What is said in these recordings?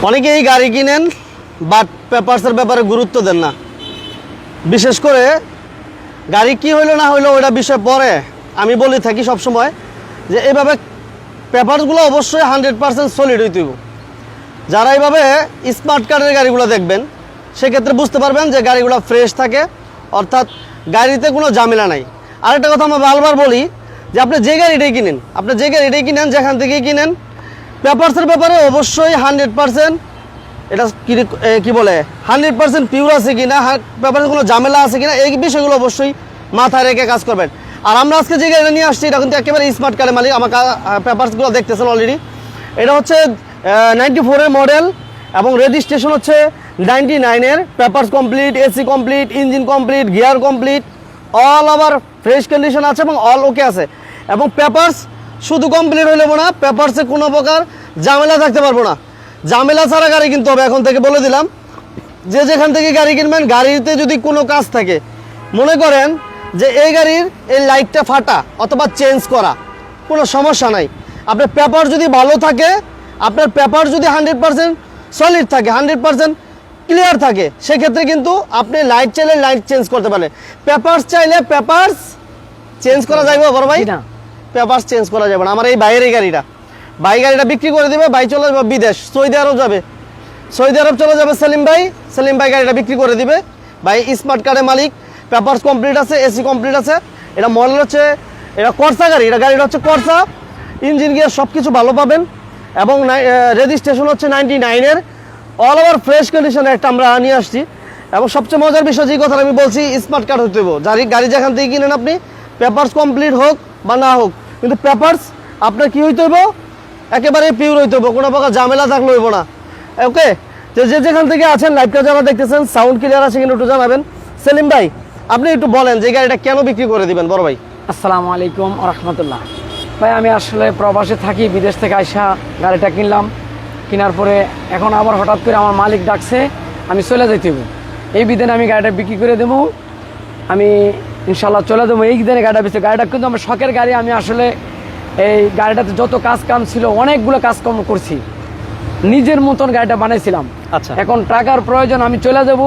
অনেকেই গাড়ি কিনেন বাট পেপারসের ব্যাপারে গুরুত্ব দেন না। বিশেষ করে গাড়ি কি হইলো না হইলো ওইটা বিষয় পরে আমি বলে থাকি সবসময় যে এইভাবে পেপারসগুলো অবশ্যই 100% সলিড হইতে হবে। যারা এইভাবে স্মার্ট কার্ডের গাড়িগুলো দেখবেন সেক্ষেত্রে বুঝতে পারবেন যে গাড়িগুলো ফ্রেশ থাকে, অর্থাৎ গাড়িতে কোনো ঝামেলা নাই। আরেকটা কথা আমি বারবার বলি যে আপনি যে গাড়িটাই কিনেন যেখান থেকেই কিনেন, পেপারসের ব্যাপারে অবশ্যই 100% এটা কি বলে 100% পিওর আছে কিনা, পেপারে কোনো ঝামেলা আছে কিনা, এই বিষয়গুলো অবশ্যই মাথায় রেখে কাজ করবেন। আর আমরা আজকে যে গাড়িটা নিয়ে আসছি এটা কিন্তু একেবারে স্মার্ট কারের মালিক। আমার পেপারসগুলো দেখতেছেন অলরেডি। এটা হচ্ছে 94-এর মডেল এবং রেজিস্ট্রেশন হচ্ছে 99-এর। Papers complete, AC complete, engine complete, gear complete, all over fresh condition আছে এবং অল ওকে আছে। এবং পেপারস শুধু কমপ্লিট হইলে না, পেপারসে কোনো প্রকার ঝামেলা থাকতে পারবো না। ঝামেলা ছাড়া গাড়ি কিনতে হবে। এখন থেকে বলে দিলাম যে যেখান থেকে গাড়ি কিনবেন, গাড়িতে যদি কোনো কাজ থাকে, মনে করেন যে এই গাড়ির এই লাইটটা ফাটা অথবা চেঞ্জ করা, কোনো সমস্যা নাই। আপনার পেপার যদি ভালো থাকে, আপনার পেপার যদি 100% সলিড থাকে, 100% ক্লিয়ার থাকে, সেক্ষেত্রে কিন্তু আপনি লাইট চাইলে লাইট চেঞ্জ করতে পারেন। পেপারস চাইলে পেপারস চেঞ্জ করা যাবে বড় ভাই? না, পেপারস চেঞ্জ করা যাবে না। আমার এই বাইরের এই গাড়িটা বিক্রি করে দেবে, ভাই চলে যাবে বিদেশ, সৌদি আরব যাবে, সৌদি আরব চলে যাবে সেলিম ভাই গাড়িটা বিক্রি করে দিবে। ভাই স্মার্ট কার্ডের মালিক, পেপারস কমপ্লিট আছে, এসি কমপ্লিট আছে। এটা মডেল হচ্ছে, এটা করসা গাড়ি, গাড়িটা হচ্ছে করসা, ইঞ্জিন গিয়ার সব কিছু ভালো পাবেন এবং রেজিস্ট্রেশন হচ্ছে 99-এর। অল ওভার ফ্রেশ কন্ডিশনে একটা আমরা নিয়ে আসছি। এবং সবচেয়ে মজার বিষয় যে কথা আমি বলছি, স্মার্ট কার্ড হতে হবে। গাড়ি যেখান থেকে কিনেন আপনি, পেপারস কমপ্লিট হোক বা না হোক, কিন্তু পেপারস আপনার কি হইতে হইব, একেবারে পিওর হইতে হবে, কোনো প্রকার ঝামেলা থাকলে হইব না। ওকে, যেখান থেকে আছেন, লাইভটা যারা দেখতেছেন, সাউন্ড ক্লিয়ার আছে কিনা একটু জানাবেন। সেলিম ভাই, আপনি একটু বলেন যে গাড়িটা কেন বিক্রি করে দিবেন বড় ভাই? আসসালামু আলাইকুম ওয়া রাহমাতুল্লাহ। ভাই আমি আসলে প্রবাসে থাকি, বিদেশ থেকে আইসা গাড়িটা কিনলাম। কেনার পরে এখন আবার হঠাৎ করে আমার মালিক ডাকছে, আমি চলে যাইতে হবে। এই বিধানে আমি গাড়িটা বিক্রি করে দেবো, আমি ইনশাল্লাহ চলে দেবো। এই দিনে গাড়িটা বেশি, গাড়িটা কিন্তু আমার শখের গাড়ি। আমি আসলে এই গাড়িটাতে যত কাজ কাম ছিল, অনেকগুলো কাজকর্ম করছি, নিজের মতন গাড়িটা বানাইছিলাম। আচ্ছা, এখন টাকার প্রয়োজন, আমি চলে যাব।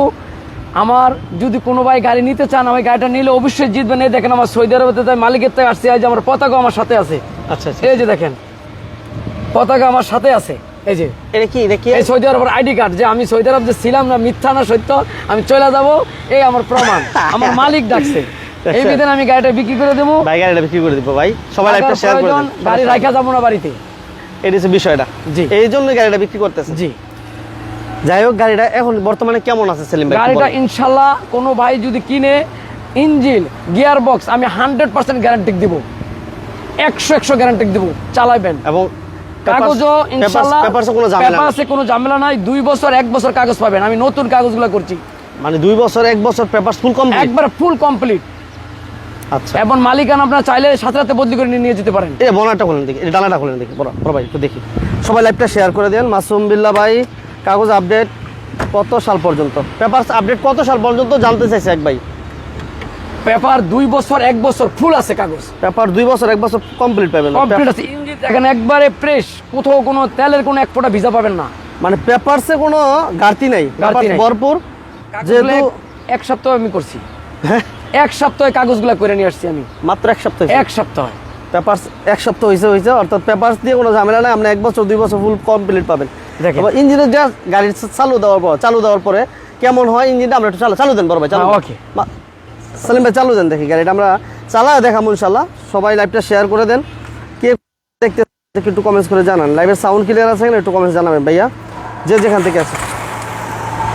আমার যদি কোনো ভাই গাড়ি নিতে চান, আমি গাড়িটা নিলে অবশ্যই জিতবেন। এই দেখেন আমার সৌদি আরবে মালিকের থেকে আসছে, এই যে আমার পতাকা আমার সাথে আছে। আচ্ছা, এই যে দেখেন পতাকা আমার সাথে আছে। এই যে এটা কি এই সৌদি আরবের আইডি কার্ড, যে আমি সৌদি আরব যে ছিলাম না, মিথ্যা না সত্য, আমি চলে যাব, এই আমার প্রমাণ। আমার মালিক ডাকছে, এই বিধানে আমি গাড়িটা বিক্রি করে দেবো। ভাই গাড়িটা বিক্রি করে দিব ভাই, সবাই লাইভটা শেয়ার করে দেন। গাড়ি রাখা যাবো না বাড়িতে, এটা হচ্ছে বিষয়টা। জি, এই জন্য গাড়িটা বিক্রি করতেছে। জি, যাই হোক, গাড়িটা এখন বর্তমানে কেমন আছে সেলিম ভাই? গাড়িটা ইনশাল্লাহ কোনো ভাই যদি কিনে, ইঞ্জিন গিয়ার বক্স আমি 100% গ্যারান্টি দিব, 100 গ্যারান্টি দিব, চালাবেন। এবং কাগজও ইনশাল্লাহ পেপারসে কোনো ঝামেলা নাই। 2 বছর 1 বছর কাগজ পাবেন। আমি নতুন কাগজগুলো করছি, মানে 2 বছর 1 বছর পেপারস ফুল কমপ্লিট, একবার ফুল কমপ্লিট। আচ্ছা, এবং মালিকানা আপনারা চাইলে সাথে সাথে বদলি করে নিয়ে যেতে পারেন। এই বনাটা খুলেন দেখি, এই ডানাটা খুলেন দেখি বড় ভাই, একটু দেখি। সবাই লাইভটা শেয়ার করে দেন। মাসুম বিল্লাহ ভাই, কাগজ আপডেট কত সাল পর্যন্ত, পেপারস আপডেট কত সাল পর্যন্ত জানতে চাইছে এক ভাই। পেপার 2 বছর 1 বছর ফুল আছে কাগজ, পেপার 2 বছর 1 বছর কমপ্লিট পাবেন, কমপ্লিট আছে। ইঞ্জিন দেখেন একবারে ফ্রেশ, কোথাও কোনো তেলের কোনো এক ফোঁটা ভিজা পাবেন না। মানে পেপারসে কোনো ঘাটতি নাই, ভরপুর। যেহেতু 1 সপ্তাহ আমি করছি, 1 সপ্তাহে কাগজগুলো করে নিয়ে আসছি আমি, মাত্র 1 সপ্তাহ। 1 সপ্তাহ পেপারস 1 সপ্তাহ হয়েছে, অর্থাৎ পেপারস দিয়ে কোনো ঝামেলা নাই। আপনি 1 বছর 2 বছর ফুল কমপ্লিট পাবেন। দেখেন ইঞ্জিনের গাড়ি চালু দেওয়ার পরে কেমন হয় ইঞ্জিনটা, আমরা একটু চালু দেন বড় ভাই। ওকে সালিম ভাই চালু দেন, দেখি গাড়িটা আমরা চালায় দেখাবো ইনশাল্লাহ। সবাই লাইভটা শেয়ার করে দেন, কে দেখতে একটু কমেন্টস করে জানান। লাইভের সাউন্ড ক্লিয়ার আছে কিনা একটু কমেন্টস জানাবেন ভাইয়া, যেখান থেকে আছে।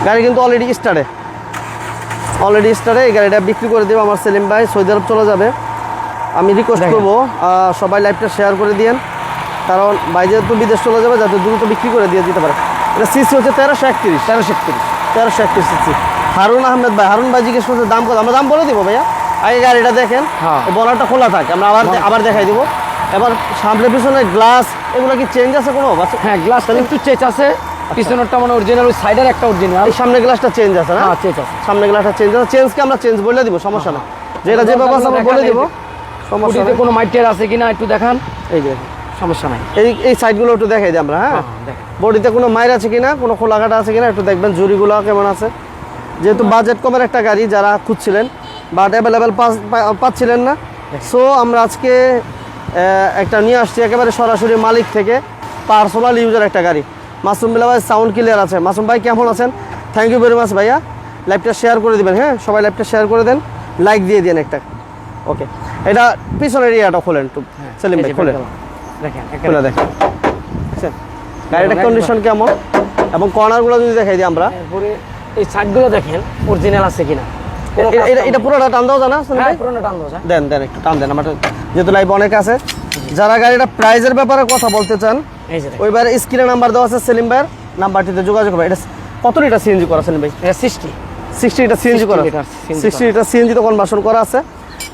গাড়ি কিন্তু অলরেডি স্টার্টে, এই গাড়িটা বিক্রি করে দেবো আমার সেলিম ভাই, সৌদি আরব চলে যাবে। আমি রিকোয়েস্ট করবো সবাই লাইভটা শেয়ার করে দিয়েন, কারণ ভাই যেহেতু বিদেশ চলে যাবে, যাতে দ্রুত বিক্রি করে দিয়ে দিতে পারে। এটা সিসি হচ্ছে 1331 সিসি। হারুন আহমেদ ভাই, হারুন ভাই জিজ্ঞেস করছে দাম কত, আমরা দাম বলে দিব ভাইয়া। আগে গাড়িটা দেখেন, বনারটা খোলা থাকে, আমরা আবার দেখাই দিব। এবার সামনে পিছনে গ্লাস এগুলো কি চেঞ্জ আছে কোনো? হ্যাঁ, গ্লাসটা একটু চেঞ্জ আছে, পিছনেরটা মানে অরিজিনাল, ওই সাইডের একটা অরিজিনাল। এই সামনে গ্লাসটা চেঞ্জ আছে না? হ্যাঁ চেঞ্জ আছে, সামনে গ্লাসটা চেঞ্জ আছে। চেঞ্জকে আমরা চেঞ্জ বলে দিব, সমস্যা না। যেটা যে ব্যবস্থা আমরা বলে দিব, সমস্যা নেই। কোনো মাইটের আছে কিনা একটু দেখান। এই যে সমস্যা নাই। এই সাইডগুলো একটু দেখাই দিই আমরা, হ্যাঁ। দেখেন বডিতে কোনো মাইর আছে কিনা, কোনো খোলাঘাটা আছে কিনা একটু দেখবেন, জুরিগুলো কেমন আছে। যেহেতু বাজেট কমের একটা গাড়ি, যারা খুঁজছিলেন বাট অ্যাভেলেবেল পাচ্ছিলেন না, সো আমরা আজকে একটা নিয়ে আসছি একেবারে সরাসরি মালিক থেকে, পার্সোনাল ইউজার একটা গাড়ি। মাসুম বিল্লাহ ভাই সাউন্ড ক্লিয়ার আছে। মাসুম ভাই কেমন আছেন? থ্যাংক ইউ ভেরি মাচ ভাইয়া। লাইভটা শেয়ার করে দিবেন, হ্যাঁ সবাই লাইভটা শেয়ার করে দেন, লাইক দিয়ে দেন একটা। ওকে, এটা পিছনের এরিয়াটা খোলেন একটু সেলিম ভাই, খোলেন দেখেন খুলে দেখেন। বুঝছেন? গাড়িটার কন্ডিশন কেমন এবং কর্নারগুলো যদি দেখাই দিই আমরা, এরপরে এই সাইডগুলো দেখেন অরিজিনাল আছে কিনা। এটা পুরোটা টান দাও জানা হ্যাঁ পুরোনো টান দাও, দেন দেন একটু টান দেন। আমার যেহেতু লাইভ অনেক আছে, যারা গাড়িটা প্রাইজের ব্যাপারে কথা বলতে চান, এই যে ওইবার স্ক্রিনে নাম্বার দেওয়া আছে সেলিম ভাইয়ের, নাম্বারটিতে যোগাযোগ করবেন। এটা কত লিটার সিএনজি করা সেলিম ভাই? এটা 60 লিটার সিএনজি করা, 60 লিটার সিএনজি তো কনভার্সন করা আছে।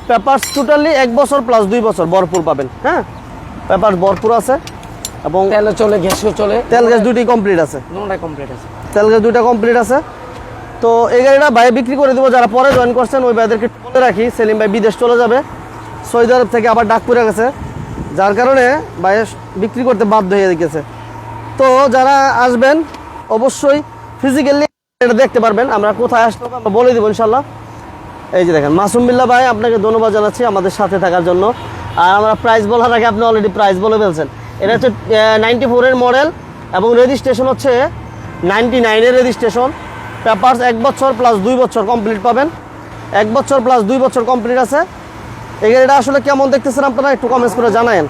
পেপারস টোটালি 1 বছর প্লাস 2 বছর ভরপুর পাবেন, হ্যাঁ পেপারস ভরপুর আছে এবং তেলও চলে, গ্যাসও চলে, তেল গ্যাস দুটোই কমপ্লিট আছে, দুটোটাই কমপ্লিট আছে। তেল গ্যাস দুইটা কমপ্লিট আছে। তো এই গাড়িটা ভাই বিক্রি করে দেবো, যারা পরে জয়েন করছেন ওই ভাইদেরকে বলে রাখি, সেলিম ভাই বিদেশ চলে যাবে, সৌদি আরব থেকে আবার ডাক পড়ে গেছে, যার কারণে ভাই বিক্রি করতে বাধ্য হয়ে গেছে। তো যারা আসবেন অবশ্যই ফিজিক্যালি এটা দেখতে পারবেন, আমরা কোথায় আসতে হবে আমরা বলে দেবো ইনশাল্লাহ। এই যে দেখেন মাসুম বিল্লাহ ভাই, আপনাকে ধন্যবাদ জানাচ্ছি আমাদের সাথে থাকার জন্য। আর আমরা প্রাইস বলার আগে আপনি অলরেডি প্রাইস বলে ফেলছেন। এটা হচ্ছে 94-এর মডেল এবং রেজিস্ট্রেশন হচ্ছে 99-এর রেজিস্ট্রেশন। পেপারস 1 বছর প্লাস 2 বছর কমপ্লিট পাবেন, 1 বছর প্লাস 2 বছর কমপ্লিট আছে। এই গাড়িটা আসলে কেমন দেখতেছেন আপনারা একটু কমেন্টস করে জানায়েন।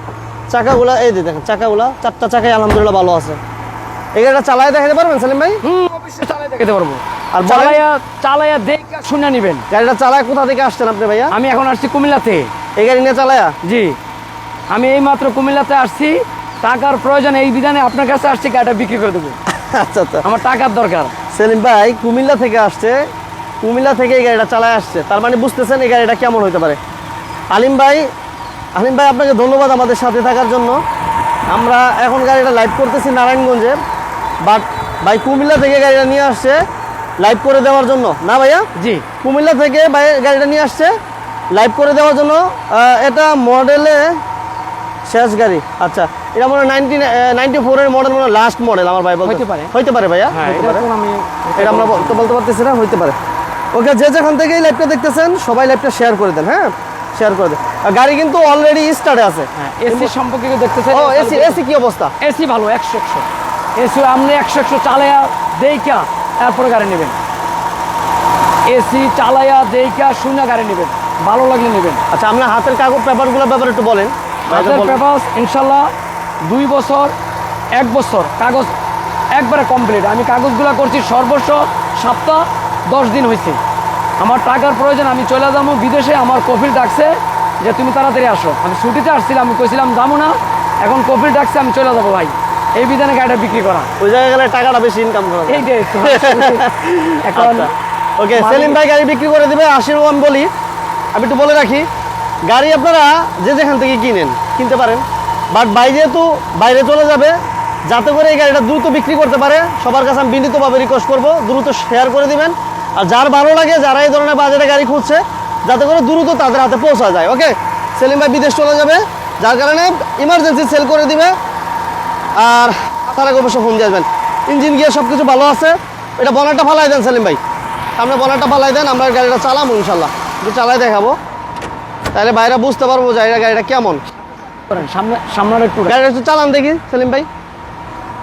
চাকাগুলা এই যে দেখেন, চাকাগুলা 4টা চাকাই আলহামদুলিল্লাহ ভালো আছে। এই গাড়িটা চালায় দেখাতে পারবেন সেলিম ভাই? অবশ্যই চালাই দেখাতে পারবো। আর চালায়া দেখে শুনে নেবেন। গাড়িটা চালায় কোথা থেকে আসছেন আপনি ভাইয়া? আমি এখন আসছি কুমিল্লাতে। এই গাড়ি নিয়ে চালায়া? জি, আমি এই মাত্র কুমিল্লাতে আসছি, টাকার প্রয়োজন এই বিধানে আপনার কাছে আসছি, গাড়িটা বিক্রি করে দেবো। আচ্ছা আচ্ছা, আমার টাকার দরকার। সেলিম ভাই কুমিল্লা থেকে আসছে, কুমিল্লা থেকে এই গাড়িটা চালায় আসছে, তার মানে বুঝতেছেন এই গাড়িটা কেমন হতে পারে। আলিম ভাই আপনাকে ধন্যবাদ আমাদের সাথে থাকার জন্য। আমরা এখন গাড়িটা লাইভ করতেছি নারায়ণগঞ্জে, বাট ভাই কুমিল্লা থেকে গাড়িটা নিয়ে আসছে লাইভ করে দেওয়ার জন্য, না ভাইয়া? জি, কুমিল্লা থেকে ভাই গাড়িটা নিয়ে আসছে লাইভ করে দেওয়ার জন্য। এটা মডেলে শেষ গাড়ি, আচ্ছা এটা মনে হয় 94-এর মডেল, মনে হয় লাস্ট মডেল আমার ভাই বলতে। হইতে পারে ভাইয়া, হইতে পারে, এটা আমরা বলতে পারতেছি না, হইতে পারে। ওকে, যে যেখান থেকেই লাইভটা দেখতেছেন সবাই লাইভটা শেয়ার করে দেন, হ্যাঁ শেয়ার করে দেন। আর গাড়ি কিন্তু অলরেডি স্টার্টে আছে। এসি সম্পর্কে দেখতেছেন? ও এসি কি অবস্থা? এসি ভালো, 100 এসি আপনি 100 চালায়া দেইকা তারপরে গাড়ি নেবেন। এসি চালায়া দেইকা শুনে গাড়ি নেবেন, ভালো লাগলে নেবেন। আচ্ছা, আপনার হাতের কাগজ পেপারগুলোর ব্যাপারে একটু বলেন। হাতের পেপার ইনশাল্লাহ 2 বছর 1 বছর কাগজ একবারে কমপ্লিট। আমি কাগজগুলো করছি সর্বোচ্চ সপ্তাহ 10 দিন হয়েছে। আমার টাকার প্রয়োজন, আমি চলে যাবো বিদেশে। আমার কফিল ডাকছে যে তুমি তাড়াতাড়ি আসো। আমি ছুটিতে আসছিলাম, আমি কইছিলাম যাবো না, এখন কফিল ডাকছে আমি চলে যাবো ভাই। এই বিধানে গাড়িটা বিক্রি করা, ওই জায়গায় গেলে টাকাটা বেশি ইনকাম করা যায়। এইটাই তো। এখন ওকে, সেলিম ভাই গাড়ি বিক্রি করে দিবে। আশির আমি বলি, আমি একটু বলে রাখি, গাড়ি আপনারা যে যেখান থেকে কিনতে পারেন, বাট ভাই যেহেতু বাইরে চলে যাবে, যাতে করে এই গাড়িটা দ্রুত বিক্রি করতে পারে, সবার কাছে আমি বিনীতভাবে রিকোয়েস্ট করবো দ্রুত শেয়ার করে দিবেন। আর যার ভালো লাগে, যারা এই ধরনের বাজারে গাড়ি খুঁজছে, যাতে করে দ্রুত তাদের হাতে পৌঁছা যায়। ওকে, সেলিম ভাই বিদেশ চলে যাবে, যার কারণে ইমার্জেন্সি সেল করে দিবে। আর তার আগে অবশ্যই ফোন দিয়ে আসবেন। ইঞ্জিন গিয়ে সব কিছু ভালো আছে। এটা বনারটা ফালাই দেন সেলিম ভাই, সামনে বনারটা ফালাই দেন, আমরা গাড়িটা চালাবো ইনশাল্লাহ, একটু চালাই দেখাবো, তাহলে বাইরে বুঝতে পারবো যে গাড়িটা কেমন। সামনে একটু গাড়িটা একটু চালান দেখি সেলিম ভাই,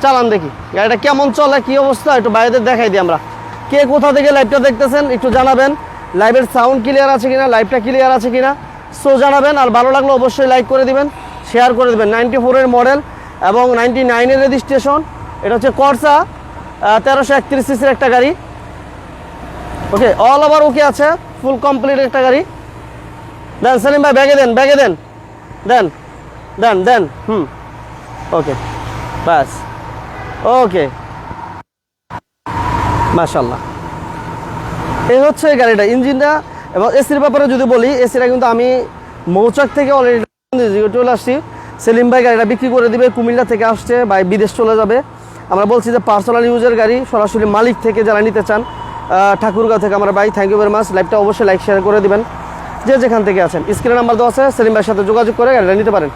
চালান দেখি গাড়িটা কেমন চলে, কি অবস্থা, একটু বাইরেদের দেখাই দিই আমরা। কে কোথা থেকে লাইভটা দেখতেছেন একটু জানাবেন, লাইভের সাউন্ড ক্লিয়ার আছে কিনা, লাইভটা ক্লিয়ার আছে কিনা, সো জানাবেন। আর ভালো লাগলে অবশ্যই লাইক করে দিবেন, শেয়ার করে দেবেন। 94-এর মডেল এবং 99-এর রেজিস্ট্রেশন। এটা হচ্ছে করসা 1331 সিসির একটা গাড়ি। ওকে, অল ওভার ওকে আছে, ফুল কমপ্লিট একটা গাড়ি। দেন সেলিম ভাই, ব্যাগে দেন, ব্যাগে দেন, দেন দেন দেন, ওকে বাস, ওকে মাশাআল্লাহ। এই হচ্ছে গাড়িটা, ইঞ্জিনটা। এবং এসির ব্যাপারে যদি বলি, এসিটা কিন্তু আমি মৌচাক থেকে অলরেডি চলে আসছি। সেলিম ভাই গাড়িটা বিক্রি করে দিবে, কুমিল্লা থেকে আসছে, ভাই বিদেশ চলে যাবে। আমরা বলছি যে পার্সোনাল ইউজের গাড়ি, সরাসরি মালিক থেকে যারা নিতে চান, ঠাকুরগাঁও থেকে আমরা ভাই, থ্যাংক ইউ ভেরি মাচ। লাইভটা অবশ্যই লাইক শেয়ার করে দিবেন যে যেখান থেকে আছেন। স্ক্রিনে নাম্বার দেওয়া আছে, সেলিম ভাইয়ের সাথে যোগাযোগ করে গাড়িটা নিতে পারেন।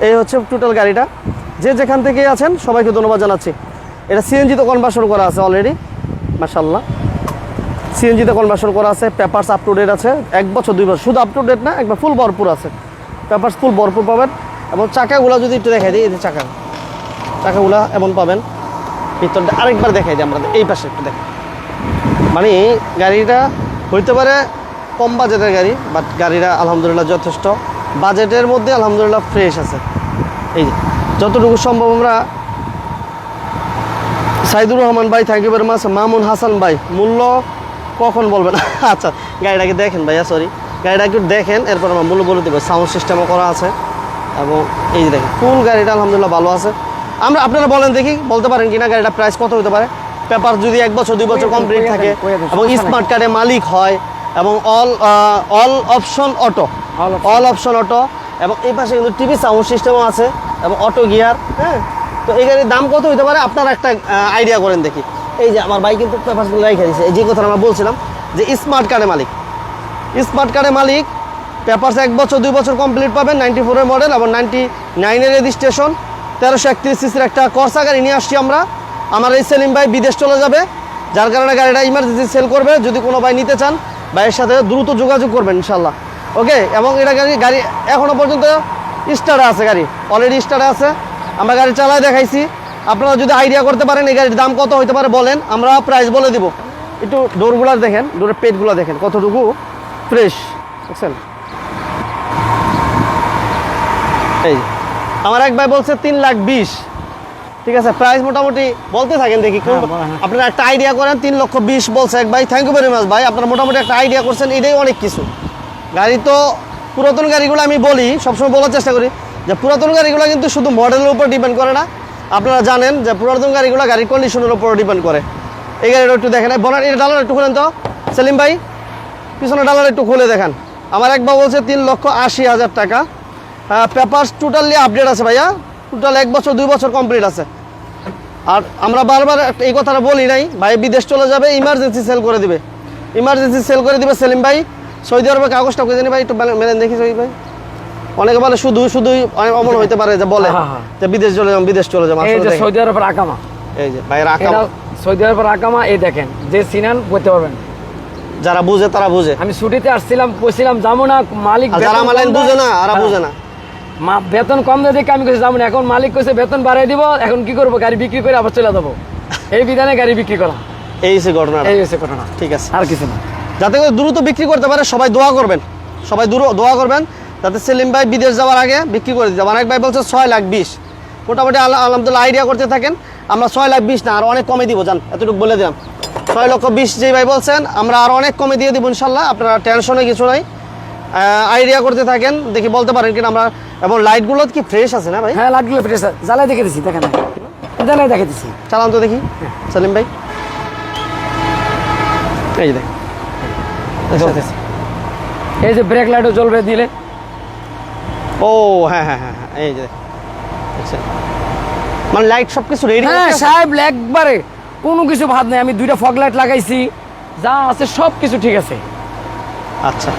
এই হচ্ছে টোটাল গাড়িটা। যে যেখান থেকে আছেন সবাইকে ধন্যবাদ জানাচ্ছি। এটা সিএনজিতে কনভার্সন করা আছে অলরেডি, মাশাআল্লাহ। সিএনজিতে কনভার্সন করা আছে, পেপারস আপ টু ডেট আছে, 1 বছর 2 বছর, শুধু আপ টু ডেট না, একবার ফুল ভরপুর আছে, পেপারস ফুল ভরপুর পাবেন। এবং চাকাগুলো যদি একটু দেখাই দিই, এই যে চাকাগুলো এমন পাবেন। ভিতরটা আরেকবার দেখাই দিই আমরা, এই পাশে একটু দেখাই। মানে গাড়িটা হইতে পারে কম বাজেটের গাড়ি, বাট গাড়িটা আলহামদুলিল্লাহ যথেষ্ট বাজেটের মধ্যে আলহামদুলিল্লাহ ফ্রেশ আছে। এই যে যতটুকু সম্ভব আমরা সাইদুর রহমান ভাই, thank you very much. Mamun Hasan ভাই, মূল্য কখন বলবেন? আচ্ছা, গাড়িটাকে দেখেন ভাইয়া, সরি, গাড়িটা একটু দেখেন, এরপর আমরা মূল্য বলে দেবো। সাউন্ড সিস্টেমও করা আছে এবং এই যে দেখেন ফুল গাড়িটা আলহামদুলিল্লাহ ভালো আছে। আপনারা বলেন দেখি, বলতে পারেন কিনা গাড়িটা প্রাইস কত হতে পারে? পেপার যদি 1 বছর 2 বছর কমপ্লিট থাকে এবং স্মার্ট কার্ডে মালিক হয় এবং অল অপশন অটো এবং এই পাশে কিন্তু টিভি সাউন্ড সিস্টেমও আছে এবং অটো গিয়ার। হ্যাঁ, তো এই গাড়ির দাম কত হতে পারে আপনারা একটা আইডিয়া করেন দেখি। এই যে আমার ভাই কিন্তু পেপারসগুলো রেখে দিয়েছে, এই যে কথা আমরা বলছিলাম যে স্মার্ট কার্ডে মালিক, পেপারস 1 বছর 2 বছর কমপ্লিট পাবেন, 94-এর মডেল এবং 99-এর রেজিস্ট্রেশন, 1331 সিসির একটা করসা গাড়ি নিয়ে আসছি আমরা। আমার এই সেলিম ভাই বিদেশ চলে যাবে, যার কারণে গাড়িটা ইমার্জেন্সি সেল করবে। যদি কোনো ভাই নিতে চান, ভাইয়ের সাথে দ্রুত যোগাযোগ করবেন ইনশাল্লাহ। ওকে, এবং এটা গাড়ি এখনও পর্যন্ত স্টার্টে আছে, গাড়ি অলরেডি স্টার্টে আছে। আমরা গাড়ি চালায় দেখাইছি। আপনারা যদি আইডিয়া করতে পারেন এই গাড়ির দাম কত হতে পারে বলেন, আমরা প্রাইস বলে দিব। একটু ডোরগুলো দেখেন, ডোরের পেটগুলো দেখেন কতটুকু ফ্রেশ, বুঝছেন? এই আমার এক ভাই বলছে 3,20,000, ঠিক আছে, প্রাইস মোটামুটি বলতে থাকেন দেখি। আপনারা একটা আইডিয়া করেন, 3,20,000 বলছে এক ভাই। থ্যাংক ইউ ভেরি মাচ ভাই, আপনারা মোটামুটি একটা আইডিয়া করছেন, এটাই অনেক কিছু। গাড়ি তো পুরাতন গাড়িগুলো আমি বলি, সবসময় বলার চেষ্টা করি যে পুরাতন গাড়িগুলো কিন্তু শুধু মডেলের উপর ডিপেন্ড করে না। আপনারা জানেন যে পুরাতন গাড়িগুলো গাড়ির কন্ডিশনের উপর ডিপেন্ড করে। এই গাড়িটা একটু দেখেন, বনার এটা ডালার একটু খুলেন তো সেলিম ভাই, পিছনে ডালার একটু খুলে দেখেন। আমার এক ভাই বলছে 3,80,000 টাকা। পেপারস টোটালি আপডেট আছে ভাইয়া, টোটাল 1 বছর 2 বছর কমপ্লিট আছে। আর আমরা বারবার এই কথাটা বলি নাই, ভাই বিদেশ চলে যাবে, ইমার্জেন্সি সেল করে দিবে সেলিম ভাই। সৌদি আরবের কাগজটা কই জানি ভাই, একটু মেলেন দেখি সৌদি ভাই। অনেকে বলে শুধুই অমন হইতে পারে যে বলে যে বিদেশ চলে যাম। এই যে সৌদি আরবের আকামা, এই যে ভাই আকামা, সৌদি আরবের আকামা, এই দেখেন, যে সিনান বলতে পারবেন, যারা বুঝে তারা বুঝে। আমি ছুটিতে আসছিলাম, কইছিলাম যাবো না, মালিক যারা মালেন বুঝে না আর বুঝে না, বেতন কম দিয়ে দেখে আমি কইছি যাবো না। এখন মালিক কইছে বেতন বাড়াই দিব, এখন কি করবো, গাড়ি বিক্রি করে আবার চলে যাবো। এই বিধানে গাড়ি বিক্রি করা, এই হচ্ছে ঘটনা। ঠিক আছে, আর কিছু না। যাতে করে দ্রুত বিক্রি করতে পারে সবাই দোয়া করবেন, যাতে সেলিম ভাই বিদেশ যাওয়ার আগে বিক্রি করে দিতে। অনেক ভাই বলছে 6,20,000, মোটামুটি আলহামদুলিল্লাহ আইডিয়া করতে থাকেন। আমরা 6,20,000 না, আর অনেক কমে দিব, জান, এতটুকু বলে দিলাম। 6,20,000 যেই ভাই বলছেন, আমরা আর অনেক কমে দিয়ে দিব ইনশাল্লাহ। আপনারা টেনশনে কিছু নাই, আইডিয়া করতে থাকেন, দেখি বলতে পারেন কিনা আমরা। এবং লাইটগুলো কি ফ্রেশ আছে না ভাই? হ্যাঁ, লাইটগুলো ফ্রেশ আছে, জ্বালাই দেখে দিচ্ছি, দেখেন জ্বালাই দেখে দিচ্ছি। চালান তো দেখি সেলিম ভাই, এই যে জ্বলতেছে, এই যে ব্রেক লাইটও জ্বলবে দিলে। ও হ্যাঁ, এই যে আচ্ছা, মানে লাইট সবকিছু রেডি। হ্যাঁ সাহেব, একবারে কোনো কিছু ভাত নেই। আমি 2টা ফগ লাইট লাগাইছি, যা আছে সব কিছু ঠিক আছে। আচ্ছা,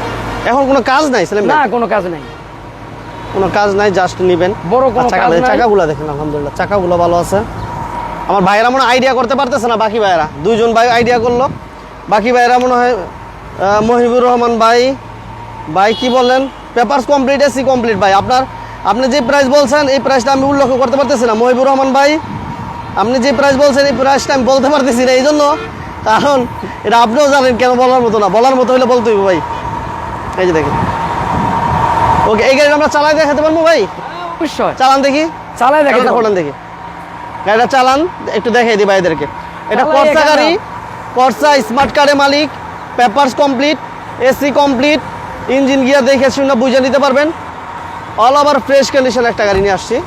এখন কোনো কাজ নাই সেলিম ভাই? না, কোনো কাজ নাই, জাস্ট নিবেন। বড় কোনো কাজ নাই। চাকাগুলো দেখেন, আলহামদুলিল্লাহ চাকাগুলো ভালো আছে। আমার ভাইয়েরা মনে আইডিয়া করতে পারতেছে না, বাকি ভাইয়েরা 2জন ভাই আইডিয়া করলো, বাকি ভাইয়েরা মনে হয় মহিবুর রহমান ভাই কি বললেন? Papers complete, AC complete. ভাই আপনি যে প্রাইস বলছেন এই প্রাইসটা আমি উল্লেখ করতে পারতেছি না মহিবুর রহমান ভাই। আপনি যে প্রাইস বলছেন এই প্রাইসটা আমি বলতে পারতেছি না, এই জন্য, কারণ এটা আপনিও জানেন কেন বলার মতো না, বলার মতো হলে বলতে হইব ভাই। এই যে দেখেন, ওকে, এই গাড়িটা আমরা চালাই দেখাতে পারবো ভাই? অবশ্যই চালান দেখি, চালাই দেখাতে দেখেন দেখি, গাড়িটা চালান একটু দেখাই দিই ভাইদেরকে। এটা করসা গাড়ি, করসা স্মার্ট কার্ডে মালিক, papers complete, AC complete, engine gear দেখে শুনে বুঝে নিতে পারবেন। অল ওভার ফ্রেশ কন্ডিশন একটা গাড়ি নিয়ে আসছি।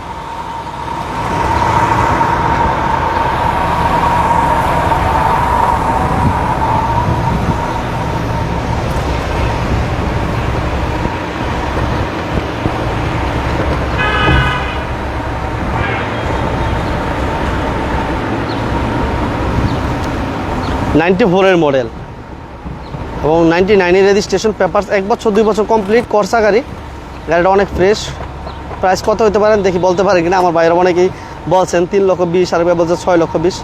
'94-এর মডেল এবং 99-এর রেজিস্ট্রেশন, পেপারস 1 বছর 2 বছর কমপ্লিট, করসা গাড়িটা অনেক ফ্রেশ। প্রাইস কত হতে পারেন দেখি, বলতে পারে কিনা। আমার ভাইয়েরা অনেকেই বলছেন 3,20,000, আর বলছে 6,20,000।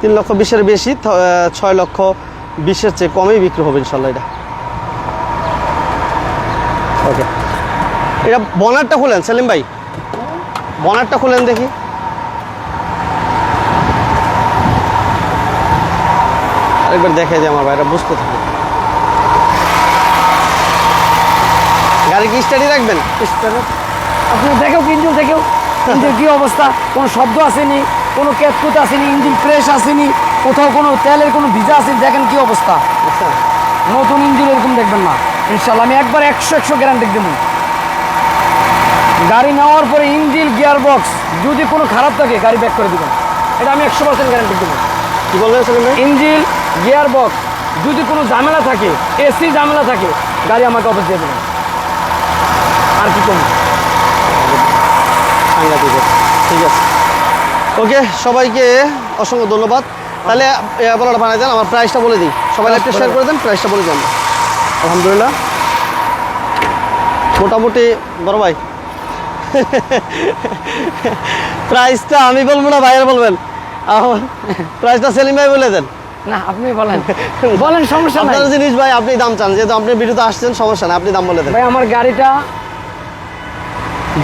3,20,000-এর বেশি, 6,20,000-এর চেয়ে কমই বিক্রি হবে ইনশাল্লাহ এটা। ওকে, এটা বনারটা খুলেন সেলিম ভাই, বনারটা খুলেন দেখি। আরেকবার দেখে যে আমার ভাইরা বুঝতে থাকে। গাড়ি কি স্টাডি রাখবেন? আপনি দেখেও ইঞ্জিন থেকেও ইঞ্জিন কি অবস্থা, কোনো শব্দ আসেনি, কোনো ক্যাটকুত আসেনি, ইঞ্জিন ফ্রেশ আসেনি, কোথাও কোনো তেলের কোনো ভিজা আসেনি, দেখেন কি অবস্থা। আচ্ছা, নতুন ইঞ্জিন এরকম দেখবেন না ইনশাল্লাহ। আমি একবার 100 গ্যারান্টি দেবো। গাড়ি নেওয়ার পরে ইঞ্জিন গিয়ার বক্স যদি কোনো খারাপ থাকে গাড়ি ব্যাক করে দেবেন, এটা আমি 100% গ্যারান্টি দেবো। কি বলবেন সেলিম ভাই? ইঞ্জিন গিয়ার বক্স যদি কোনো ঝামেলা থাকে, এসি ঝামেলা থাকে, গাড়ি আমাকে অফিস দিয়ে দেবেন। আর কি করবো? সাংঘাতিক, ঠিক আছে। ওকে, সবাইকে অসংখ্য ধন্যবাদ। তাহলে বলাটা বানাই দেন, আমার প্রাইসটা বলে দিই। সবাই একটা শেয়ার করে দেন, প্রাইসটা বলে দিন। আলহামদুলিল্লাহ, মোটামুটি বড় ভাই প্রাইসটা আমি বলবো না, ভাইয়ের বলবেন। প্রাইসটা সেলিম ভাই বলে দেন। না আপনি বলেন, বলেন, সমস্যা নাই। আপনার জিনিস ভাই, আপনি দাম চান, যেহেতু আপনি ভিডিওতে আসছেন, সমস্যা না, আপনি দাম বলে দেন। ভাই আমার গাড়িটা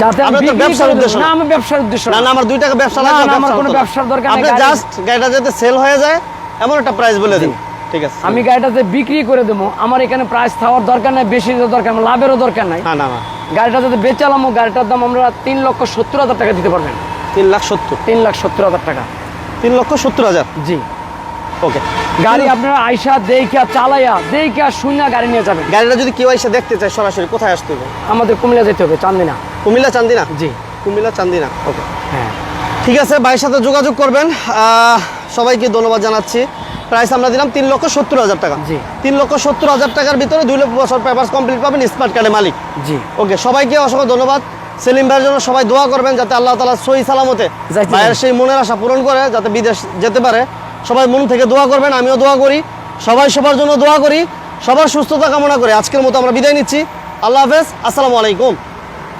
যাতে আপনার তো ব্যবসার উদ্দেশ্য না, আমি ব্যবসার উদ্দেশ্য না, না, আমার 2 টাকা ব্যবসা না, লাগবে, না, আমার কোনো ব্যবসার দরকার নেই। আপনি জাস্ট গাড়িটা যাতে সেল হয়ে যায় এমন একটা প্রাইস বলে দিন, ঠিক আছে? আমি গাড়িটাতে বিক্রি করে দেবো, আমার এখানে প্রাইস থাকার দরকার নাই, বেশি দরকার, আমার লাভেরও দরকার নাই। না, না, না, গাড়িটা যাতে বেচালামো, গাড়িটার দাম আমরা 3,70,000 টাকা দিতে পারবেন। 3,70,000, 3,70,000 টাকা। 3,70,000। জি, ওকে, গাড়ি আপনারা আইসা দেখিয়া চালাইয়া দেখিয়া শুনিয়া গাড়ি নিয়ে যাবেন। গাড়িটা যদি কেউ এসে দেখতে চায় সরাসরি কোথায় আসতে হবে? আমাদের কুমিল্লা যেতে হবে, চান্দিনা। কুমিল্লা চান্দিনা? জি, কুমিল্লা চান্দিনা। ওকে, হ্যাঁ, ঠিক আছে, ভাইয়ের সাথে যোগাযোগ করবেন। সবাইকে ধন্যবাদ জানাচ্ছি। প্রাইস আমরা দিলাম 3,70,000 টাকা। জি। 3,70,000 টাকার ভিতরে 2 বছর পেপারস কমপ্লিট পাবেন, স্মার্ট কার্ডের মালিক। জি, ওকে, সবাইকে অসংখ্য ধন্যবাদ। সেলিম ভাইয়ের জন্য সবাই দোয়া করবেন যাতে আল্লাহ তাআলা সহি সালামতে যাইতে ভাইয়ের সেই মনের আশা পূরণ করে, যাতে বিদেশ যেতে পারে। সবাই মন থেকে দোয়া করবেন, আমিও দোয়া করি, সবাই সবার জন্য দোয়া করি, সবার সুস্থতা কামনা করে আজকের মতো আমরা বিদায় নিচ্ছি। আল্লাহ হাফেজ, আসসালামু আলাইকুম।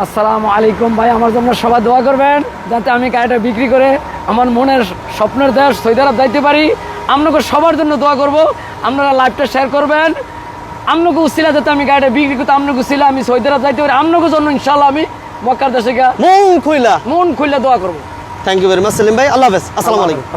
আসসালামু আলাইকুম। ভাই আমার জন্য সবাই দোয়া করবেন যাতে আমি গাড়িটা বিক্রি করে আমার মনের স্বপ্নের দেশ সৌদি আরব যাইতে পারি। আপনাকে সবার জন্য দোয়া করব, আপনারা লাইভটা শেয়ার করবেন। আপনাকে উসিলা যাতে আমি গাড়িটা বিক্রি করতে, আপনাকে উসিলা আমি সৌদি আরব যাইতে পারি, আপনাকে জন্য ইনশাল্লাহ আমি মক্কার দেশে মন খুইলা মন খুলে দোয়া করবো। Thank you very much Selim ভাই। আল্লাহ হাফেজ, আসসালামু আলাইকুম।